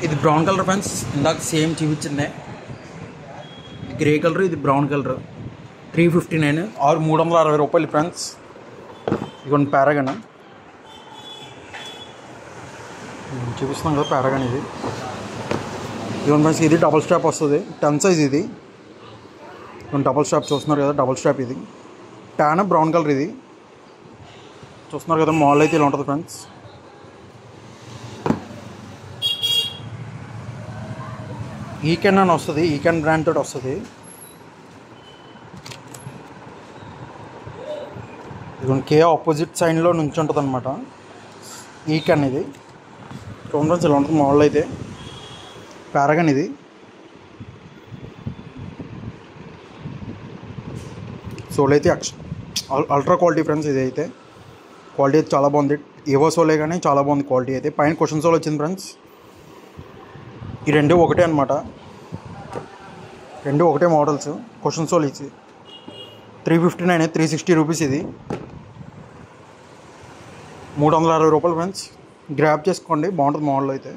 ఇది brown colour friends, ఇందాక same చూపించిందే. Grey colour, ఇది బ్రౌన్ కలర్. 359 ఆర్ 360 రూపాయలు ఫ్రెండ్స్. ఇదిగోండి పారాగన్ చూపిస్తున్నాం కదా, పారాగన్ ఇది. ఇదిగోండి ఫ్రెండ్స్, ఇది డబుల్ స్ట్రాప్ వస్తుంది, 10 సైజ్ ఇది. డబుల్ స్ట్రాప్ చూస్తున్నారు కదా, డబుల్ స్ట్రాప్ ఇది. ట్యాన్ బ్రౌన్ కలర్ ఇది చూస్తున్నారు కదా. మాల్ అయితే ఇలా ఉంటుంది ఫ్రెండ్స్. ఈకెన్ అని వస్తుంది, ఈకెన్ బ్రాండ్ తోటి వస్తుంది. ఇదిగోండి కే ఆపోజిట్ సైడ్లో నుంచి ఉంటుంది అనమాట ఈకెన్ ఇది. చూడండి ఫ్రెండ్స్, ఇలా ఉంటుంది మాల్ అయితే. పారాగన్ ఇది. సోల్ అయితే అల్ట్రా క్వాలిటీ ఫ్రెండ్స్. ఇది అయితే క్వాలిటీ అయితే చాలా బాగుంది. ఏవో సోలే కానీ చాలా బాగుంది క్వాలిటీ అయితే. పైన క్వశ్చన్ సోల్ వచ్చింది ఫ్రెండ్స్. ఈ రెండు ఒకటే అనమాట, రెండు ఒకటే మోడల్స్. క్వశ్చన్ సోల్ ఇచ్చి 359, 360 రూపీస్. ఇది 360 రూపాయలు ఫ్రెండ్స్. గ్రాప్ చేసుకోండి, బాగుంటుంది మోడల్ అయితే.